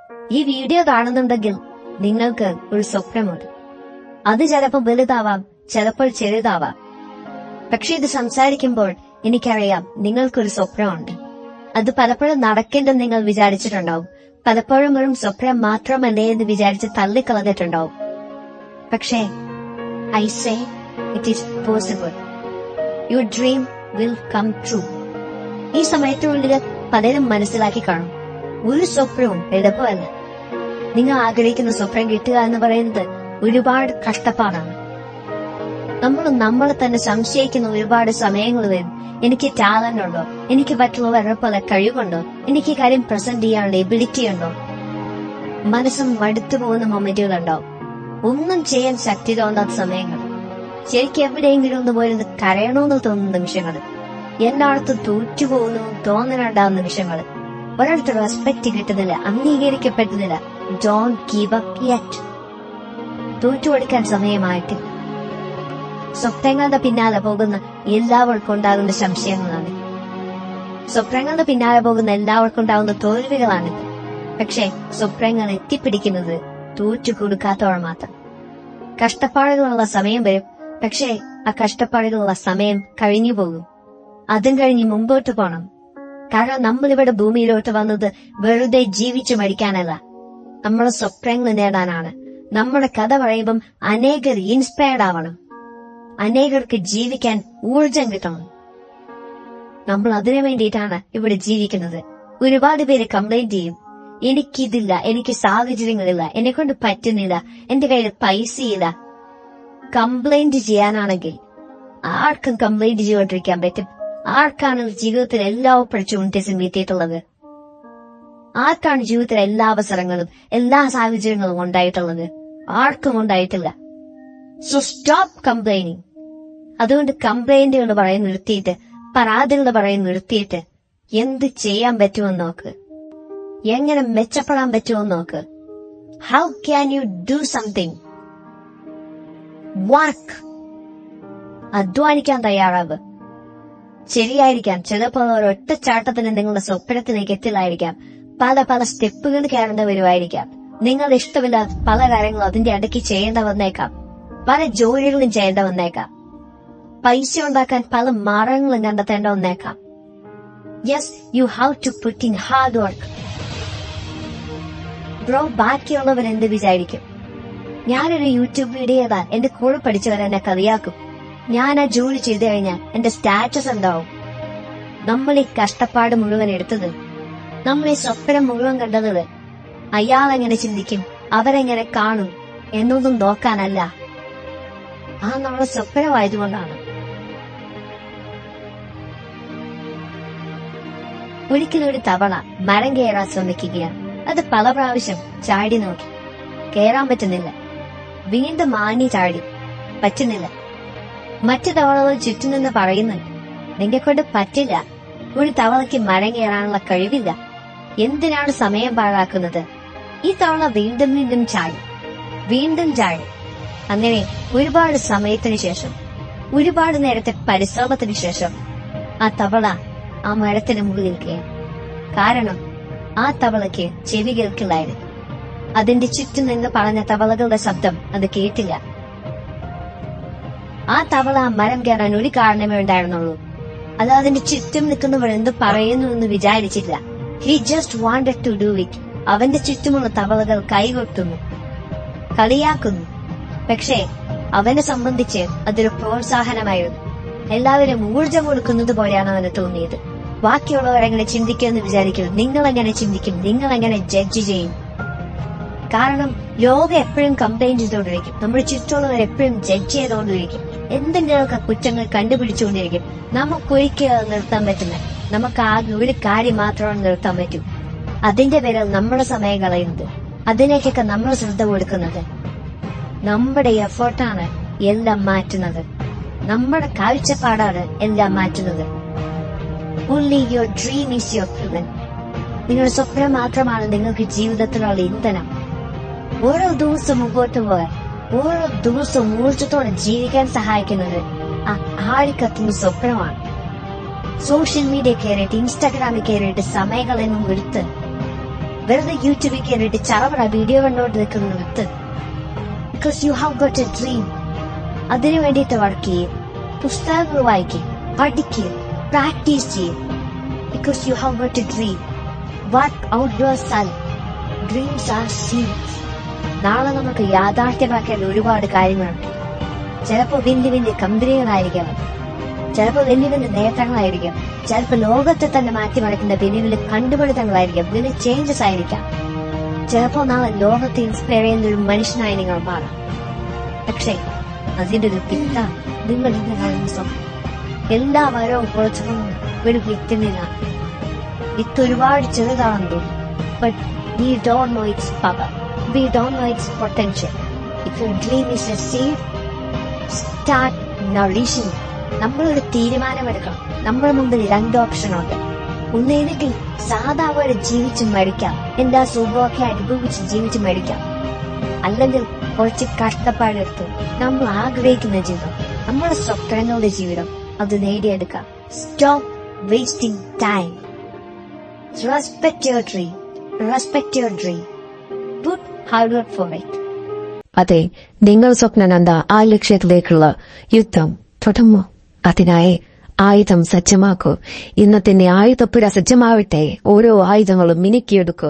ഈ വീഡിയോ കാണുന്നുണ്ടെങ്കിൽ നിങ്ങൾക്ക് ഒരു സ്വപ്നമുണ്ട്. അത് ചിലപ്പോൾ വലുതാവാം, ചിലപ്പോൾ ചെറുതാവാം. പക്ഷെ ഇത് സംസാരിക്കുമ്പോൾ എനിക്കറിയാം നിങ്ങൾക്കൊരു സ്വപ്നമുണ്ട്. അത് പലപ്പോഴും നടക്കേണ്ടെന്ന് നിങ്ങൾ വിചാരിച്ചിട്ടുണ്ടാവും. പലപ്പോഴും വെറും സ്വപ്നം മാത്രമല്ലേ എന്ന് വിചാരിച്ച് തള്ളിക്കളഞ്ഞിട്ടുണ്ടാവും. പക്ഷേ I say it is possible. Your dream will come true. ഈ സമയത്തിനുള്ളിൽ പലരും മനസ്സിലാക്കി കാണും, ഒരു സ്വപ്നവും എളുപ്പമല്ല. നിങ്ങൾ ആഗ്രഹിക്കുന്ന സ്വപ്നം കിട്ടുക എന്ന് പറയുന്നത് ഒരുപാട് കഷ്ടപ്പാടാണ്. നമ്മളെ തന്നെ സംശയിക്കുന്ന ഒരുപാട് സമയങ്ങൾ വരും. എനിക്ക് ടാലന്റ് ഉണ്ടോ? എനിക്ക് മറ്റുള്ളവരെ പോലെ കഴിവുണ്ടോ? എനിക്ക് കാര്യം പ്രസന്റ് ചെയ്യാനുള്ള എബിലിറ്റി ഉണ്ടോ? മനസ്സും മടുത്തു പോകുന്ന മൊമെന്റുകളുണ്ടാവും. ഒന്നും ചെയ്യാൻ ശക്തി തോന്നാത്ത സമയങ്ങൾ, ശരിക്കും എവിടെയെങ്കിലും ഒന്ന് പോയിരുന്ന് കരയണമെന്ന് തോന്നുന്ന നിമിഷങ്ങൾ, എല്ലായിടത്തും തോറ്റുപോകുന്നു തോന്നലുണ്ടാകുന്ന നിമിഷങ്ങൾ, ഒരിടത്ത് റെസ്പെക്ട് കിട്ടുന്നില്ല, അംഗീകരിക്കപ്പെടുന്നില്ല. Don't give up yet. തോറ്റുകൊടുക്കാൻ സമയമായിട്ടില്ല. സ്വപ്നങ്ങളുടെ പിന്നാലെ പോകുന്ന എല്ലാവർക്കും ഉണ്ടാകുന്ന സംശയങ്ങളാണ്. സ്വപ്നങ്ങളുടെ പിന്നാലെ പോകുന്ന എല്ലാവർക്കും ഉണ്ടാകുന്ന തോൽവികളാണിത്. പക്ഷെ സ്വപ്നങ്ങൾ എത്തിപ്പിടിക്കുന്നത് തോറ്റു കൊടുക്കാത്തവർ മാത്രം. കഷ്ടപ്പാടുകളുള്ള സമയം വരും, പക്ഷേ ആ കഷ്ടപ്പാടുകളുള്ള സമയം കഴിഞ്ഞു പോകും. അതും കഴിഞ്ഞ് മുമ്പോട്ട് പോണം. കാരണം നമ്മളിവിടെ ഭൂമിയിലോട്ട് വന്നത് വെറുതെ ജീവിച്ചു മരിക്കാനല്ല, നമ്മുടെ സ്വപ്നങ്ങൾ നേടാനാണ്. നമ്മുടെ കഥ പറയുമ്പം അനേകർ ഇൻസ്പയർഡ് ആവണം, അനേകർക്ക് ജീവിക്കാൻ ഊർജം കിട്ടണം. നമ്മൾ അതിനു വേണ്ടിയിട്ടാണ് ഇവിടെ ജീവിക്കുന്നത്. ഒരുപാട് പേര് കംപ്ലൈന്റ് ചെയ്യും, എനിക്കിതില്ല, എനിക്ക് സാഹചര്യങ്ങളില്ല, എന്നെ കൊണ്ട് പറ്റുന്നില്ല, എന്റെ കയ്യിൽ പൈസയില്ല. കംപ്ലൈന്റ് ചെയ്യാനാണെങ്കിൽ ആർക്കും കംപ്ലൈന്റ് ചെയ്തുകൊണ്ടിരിക്കാൻ പറ്റും. ആർക്കാണ് ജീവിതത്തിൽ എല്ലാ ഓപ്പർച്യൂണിറ്റീസും എത്തിയിട്ടുള്ളത്? ആർക്കാണ് ജീവിതത്തിൽ എല്ലാ അവസരങ്ങളും എല്ലാ സാഹചര്യങ്ങളും ഉണ്ടായിട്ടുള്ളത്? ആർക്കും ഉണ്ടായിട്ടില്ല. So stop complaining. അതുകൊണ്ട് കംപ്ലൈന്റുകൾ പറയും നിർത്തിയിട്ട്, പരാതികൾ പറയും നിർത്തിയിട്ട്, എന്ത് ചെയ്യാൻ പറ്റുമെന്ന് നോക്ക്, എങ്ങനെ മെച്ചപ്പെടാൻ പറ്റുമെന്ന് നോക്ക്. How can you do something? Work. അധ്വാനിക്കാൻ തയ്യാറാവ്. ശരിയായിരിക്കാം, ചിലപ്പോൾ ഒരൊറ്റ ചാട്ടത്തിന് നിങ്ങളുടെ സ്വപ്നത്തിലേക്ക് എത്തില്ലായിരിക്കാം. പല സ്റ്റെപ്പുകൾ കയറേണ്ടി വരുമായിരിക്കാം. നിങ്ങൾ ഇഷ്ടമില്ലാത്ത പല കാര്യങ്ങളും അതിന്റെ ഇടയ്ക്ക് ചെയ്യേണ്ട വന്നേക്കാം. പല ജോലികളും ചെയ്യേണ്ട വന്നേക്കാം. പൈസ ഉണ്ടാക്കാൻ പല മാർഗങ്ങളും കണ്ടെത്തേണ്ട വന്നേക്കാം. Yes, you have to put in hard work. Bro, ബാക്കിയുള്ളവർ എന്ത് വിചാരിക്കും? ഞാനൊരു യൂട്യൂബ് വീഡിയോ ചെയ്താൽ എന്റെ കൂടെ പഠിച്ചവർ എന്നെ കളിയാക്കും. ഞാൻ ആ ജോലി ചെയ്തു കഴിഞ്ഞാൽ എന്റെ സ്റ്റാറ്റസ് എന്താവും? നമ്മൾ ഈ കഷ്ടപ്പാട് മുഴുവൻ എടുത്തത്, നമ്മൾ ഈ സ്വപ്നം മുഴുവൻ കണ്ടത് അയാളെങ്ങനെ ചിന്തിക്കും, അവരെങ്ങനെ കാണും എന്നൊന്നും നോക്കാനല്ല, ആ നമ്മുടെ സ്വപ്നമായതുകൊണ്ടാണ്. ഒരിക്കലൊരു തവള മരം കയറാൻ ശ്രമിക്കുകയാണ്. അത് പല പ്രാവശ്യം ചാടി നോക്കി, കയറാൻ പറ്റുന്നില്ല. വീണ്ടും മാനി ചാടി, പറ്റുന്നില്ല. മറ്റു തവളകൾ ചുറ്റും നിന്ന് പറയുന്നുണ്ട്, നിന്നെ കൊണ്ട് പറ്റില്ല, ഒരു തവളയ്ക്ക് മരം കയറാനുള്ള കഴിവില്ല, എന്തിനാണ് സമയം പാഴാക്കുന്നത്? ഈ തവള വീണ്ടും ചാടി, വീണ്ടും ചാടി. അങ്ങനെ ഒരുപാട് സമയത്തിന് ശേഷം, ഒരുപാട് നേരത്തെ പരിശ്രമത്തിന് ശേഷം ആ തവള ആ മരത്തിന് മുകളിൽ കയറി. കാരണം ആ തവളയ്ക്ക് ചെവി കേൾക്കില്ലായിരുന്നു. അതിന്റെ ചുറ്റും നിന്ന് പറഞ്ഞ തവളകളുടെ ശബ്ദം അത് കേട്ടില്ല. ആ തവള ആ മരം കയറാൻ ഒരു കാരണമേ ഉണ്ടായിരുന്നുള്ളൂ, അത് അതിന്റെ ചുറ്റും നിൽക്കുന്നവർ എന്ത് പറയുന്നു എന്ന് വിചാരിച്ചില്ല. He just wanted to do it. അവന്റെ ചുറ്റുമുള്ള തവളകൾ കൈകൊട്ടുന്നു, കളിയാക്കുന്നു. പക്ഷേ അവനെ സംബന്ധിച്ച് അതൊരു പ്രോത്സാഹനമായിരുന്നു. എല്ലാവരും ഊർജം കൊടുക്കുന്നത് പോലെയാണ് അവന് തോന്നിയത്. ബാക്കിയുള്ളവർ എങ്ങനെ ചിന്തിക്കുമെന്ന് വിചാരിക്കും, നിങ്ങൾ എങ്ങനെ ചിന്തിക്കും, നിങ്ങൾ എങ്ങനെ ജഡ്ജ് ചെയ്യും? കാരണം ലോകം എപ്പോഴും കംപ്ലൈന്റ് ചെയ്തുകൊണ്ടിരിക്കും, നമ്മുടെ ചുറ്റുമുള്ളവർ എപ്പോഴും ജഡ്ജ് ചെയ്തുകൊണ്ടിരിക്കും, എന്തെങ്കിലുമൊക്കെ കുറ്റങ്ങൾ കണ്ടുപിടിച്ചുകൊണ്ടിരിക്കും. നമുക്കൊരിക്കലും നിർത്താൻ പറ്റില്ല. നമുക്ക് ആകെ ഒരു കാര്യം മാത്രമാണ് നിർത്താൻ പറ്റൂ. അതിന്റെ പേരിൽ നമ്മുടെ സമയം കളയുന്നത്, അതിലേക്കൊക്കെ നമ്മൾ ശ്രദ്ധ കൊടുക്കുന്നത്. നമ്മുടെ എഫേർട്ടാണ് എല്ലാം മാറ്റുന്നത്, നമ്മുടെ കാഴ്ചപ്പാടാണ് എല്ലാം മാറ്റുന്നത്. Only your dream is your fuel. നിങ്ങളുടെ സ്വപ്നം മാത്രമാണ് നിങ്ങൾക്ക് ജീവിതത്തിലുള്ള ഇന്ധനം. ഓരോ ദിവസവും മുമ്പോട്ട് പോകാൻ, ഓരോ ദിവസവും ഊർജത്തോടെ ജീവിക്കാൻ സഹായിക്കുന്നത് ആ ആളിക്കത്തുന്ന സ്വപ്നമാണ്. സോഷ്യൽ മീഡിയ കയറിയിട്ട്, ഇൻസ്റ്റാഗ്രാമിൽ കയറിയിട്ട് സമയങ്ങളെന്നും എടുത്ത് വെറുതെ യൂട്യൂബിൽ കയറിയിട്ട് ചറവറ വീഡിയോ കണ്ടോണ്ട് നിൽക്കുന്ന വിത്ത്. Because you have got a dream. അതിനു വേണ്ടിയിട്ട് വർക്ക് ചെയ്യും, പുസ്തകങ്ങൾ വായിക്കും, പഠിക്കും, പ്രാക്ടീസ് ചെയ്യും. Because you have got a dream. Work out your self. Dreams are seeds. നാളെ നമുക്ക് യാഥാർത്ഥ്യമാക്കേണ്ട ഒരുപാട് കാര്യങ്ങളുണ്ട്. ചിലപ്പോൾ വലിയ വലിയ കമ്പനികളായിരിക്കാം, ചിലപ്പോൾ വലിയ വലിയ നേട്ടങ്ങളായിരിക്കും, ചിലപ്പോൾ ലോകത്തെ തന്നെ മാറ്റിമറിക്കുന്ന വലിയ വലിയ കണ്ടുപിടുത്തങ്ങളായിരിക്കും, വലിയ ചേഞ്ചസ് ആയിരിക്കാം. ചിലപ്പോൾ നാളെ ലോകത്തെ ഇൻസ്പയർ ചെയ്യുന്ന ഒരു മനുഷ്യനായി നിങ്ങൾ മാറാം. പക്ഷേ അതിന്റെ ഒരു പിത്ത നിങ്ങൾ ഇന്ന് കാണുന്ന സ്വപ്നം. എല്ലാ മരവും കുറച്ചും ഒരു വിത്തിനാണ്. വിത്ത് ഒരുപാട് ചെറുതാണെന്ന് തോന്നും. But we don't know its power. We don't know its potential. If your dream is a seed, start nourishing. നമ്മളൊരു തീരുമാനമെടുക്കണം. നമ്മുടെ മുമ്പിൽ 2 ഓപ്ഷനുണ്ട്. ഒന്നെങ്കിൽ സാധാരണ ജീവിച്ച് മരിക്കാം, എന്താ സുഖമൊക്കെ അനുഭവിച്ച് ജീവിച്ച് മരിക്കാം. അല്ലെങ്കിൽ കുറച്ച് കഷ്ടപ്പാടെടുത്ത് നമ്മൾ ആഗ്രഹിക്കുന്ന ജീവിതം, നമ്മുടെ സ്വപ്നങ്ങളുടെ ജീവിതം അത് നേടിയെടുക്കാം. Stop wasting time. Respect your dream. Respect your dream. Put hard work for it. അതെ, നിങ്ങൾ സ്വപ്നം കണ്ട ആ ലക്ഷ്യത്തിലേക്കുള്ള യുദ്ധം തുടങ്ങൂ. അതിനായി ആയുധം സജ്ജമാക്കൂ. ഇന്നത്തെ ആയുധപ്പുര സജ്ജമാവട്ടെ. ഓരോ ആയുധങ്ങളും മിനുക്കിയെടുക്കൂ.